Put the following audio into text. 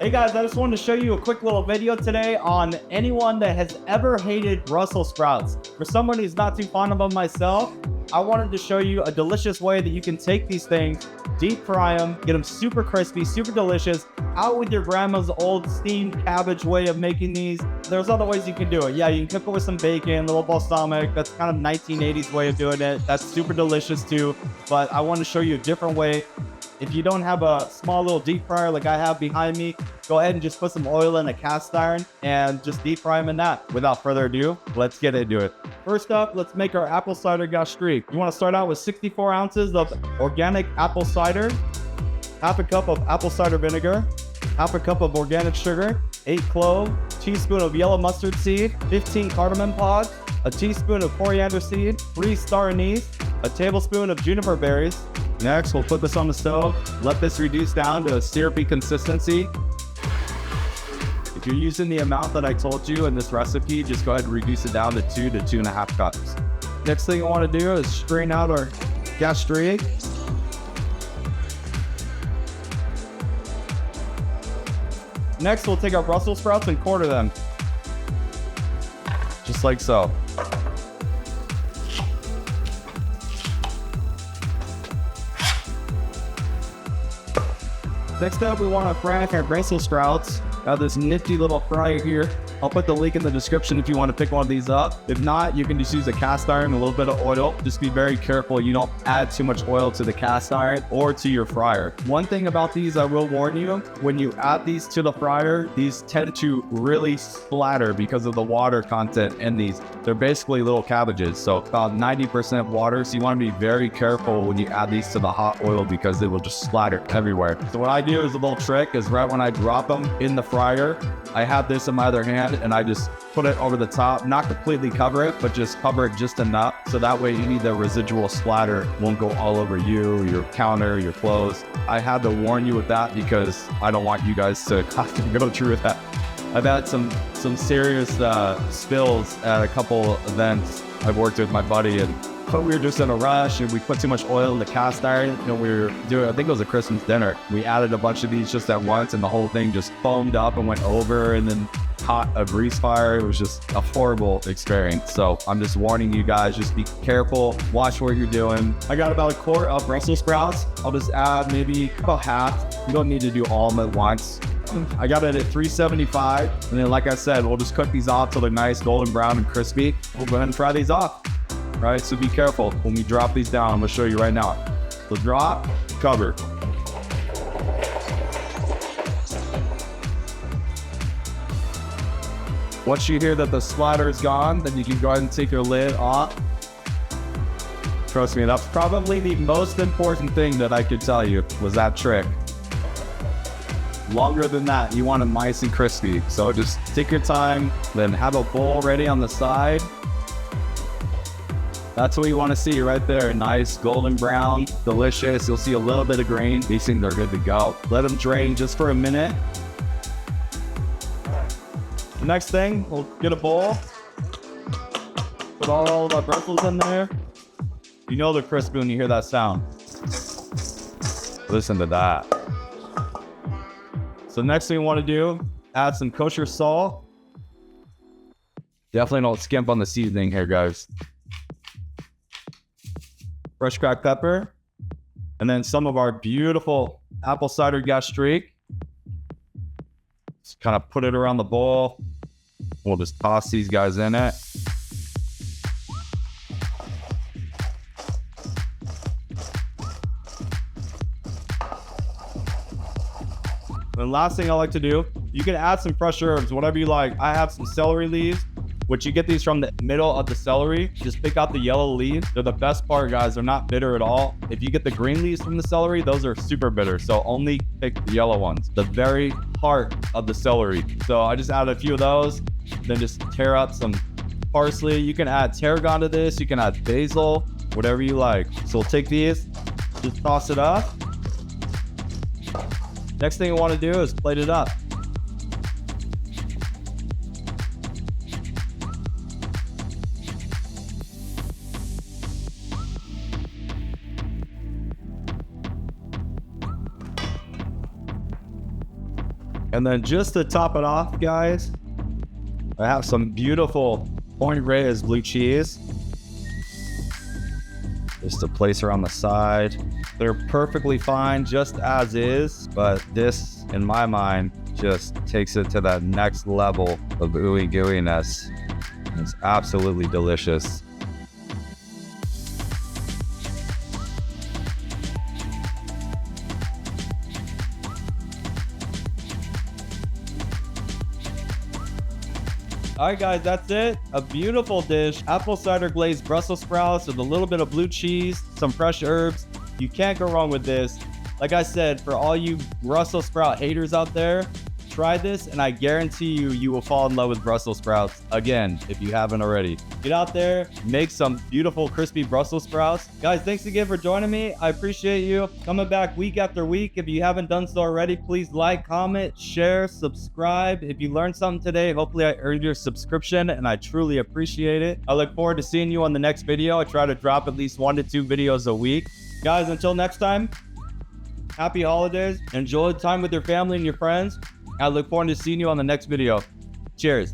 Hey guys, I just wanted to show you a quick little video today on anyone that has ever hated Brussels sprouts. For someone who's not too fond of them myself, I wanted to show you a delicious way that you can take these things, deep fry them, get them super crispy, super delicious, out with your grandma's old steamed cabbage way of making these. There's other ways you can do it. Yeah, you can cook it with some bacon, a little balsamic. That's kind of 1980s way of doing it. That's super delicious too. But I want to show you a different way. If you don't have a small little deep fryer like I have behind me, go ahead and just put some oil in a cast iron and just deep fry them in that. Without further ado, let's get into it. First up, let's make our apple cider gastrique. You want to start out with 64 ounces of organic apple cider, half a cup of apple cider vinegar, half a cup of organic sugar, 8 cloves, teaspoon of yellow mustard seed, 15 cardamom pods, a teaspoon of coriander seed, 3 star anise, a tablespoon of juniper berries. Next, we'll put this on the stove. Let this reduce down to a syrupy consistency. If you're using the amount that I told you in this recipe, just go ahead and reduce it down to 2 to 2.5 cups. Next thing I want to do is strain out our gastrique. Next, we'll take our Brussels sprouts and quarter them. Just like so. Next up, we want to fry our Brussels sprouts. I have this nifty little fryer here. I'll put the link in the description if you want to pick one of these up. If not, you can just use a cast iron, a little bit of oil. Just be very careful you don't add too much oil to the cast iron or to your fryer. One thing about these, I will warn you, when you add these to the fryer, these tend to really splatter because of the water content in these. They're basically little cabbages, so about 90% water. So you want to be very careful when you add these to the hot oil because it will just splatter everywhere. So what I do is a little trick is right when I drop them in the fryer, I have this in my other hand and I just put it over the top, not completely cover it, but just cover it just enough. So that way any of the residual splatter won't go all over you, your counter, your clothes. I had to warn you with that because I don't want you guys to have to go through with that. I've had some serious spills at a couple events. I've worked with my buddy and we were just in a rush and we put too much oil in the cast iron and we were doing, I think it was a Christmas dinner. We added a bunch of these just at once and the whole thing just foamed up and went over and then caught a grease fire. It was just a horrible experience. So I'm just warning you guys, just be careful, watch what you're doing. I got about a quart of Brussels sprouts. I'll just add maybe about half. You don't need to do all of them at once. I got it at 375. And then like I said, we'll just cook these off till they're nice, golden brown and crispy. We'll go ahead and fry these off. Right, so be careful when we drop these down. I'm gonna show you right now. So drop, cover. Once you hear that the splatter is gone, then you can go ahead and take your lid off. Trust me, that's probably the most important thing that I could tell you was that trick. Longer than that, you want them nice and crispy. So just take your time, then have a bowl ready on the side. That's what you want to see right there. Nice golden brown, delicious. You'll see a little bit of grain. These things are good to go. Let them drain just for a minute. The next thing, we'll get a bowl. Put all of our Brussels in there. You know they're crispy when you hear that sound. Listen to that. So next thing we want to do, add some kosher salt. Definitely don't skimp on the seasoning here, guys. Fresh cracked pepper, and then some of our beautiful apple cider gastrique. Just kind of put it around the bowl. We'll just toss these guys in it. And last thing I like to do, you can add some fresh herbs, whatever you like. I have some celery leaves, which you get these from the middle of the celery. Just pick out the yellow leaves. They're the best part, guys. They're not bitter at all. If you get the green leaves from the celery, those are super bitter. So only pick the yellow ones, the very heart of the celery. So I just added a few of those, then just tear out some parsley. You can add tarragon to this. You can add basil, whatever you like. So we'll take these, just toss it up. Next thing we want to do is plate it up. And then just to top it off, guys, I have some beautiful Point Reyes blue cheese. Just to place her on the side. They're perfectly fine just as is, but this, in my mind, just takes it to that next level of ooey gooiness. It's absolutely delicious. All right, guys, that's it. A beautiful dish. Apple cider glazed Brussels sprouts with a little bit of blue cheese, some fresh herbs. You can't go wrong with this. Like I said, for all you Brussels sprout haters out there, try this and I guarantee you, you will fall in love with Brussels sprouts again, if you haven't already. Get out there, make some beautiful crispy Brussels sprouts. Guys, thanks again for joining me. I appreciate you coming back week after week. If you haven't done so already, please like, comment, share, subscribe. If you learned something today, hopefully I earned your subscription and I truly appreciate it. I look forward to seeing you on the next video. I try to drop at least 1 to 2 videos a week. Guys, until next time, happy holidays. Enjoy time with your family and your friends. I look forward to seeing you on the next video. Cheers.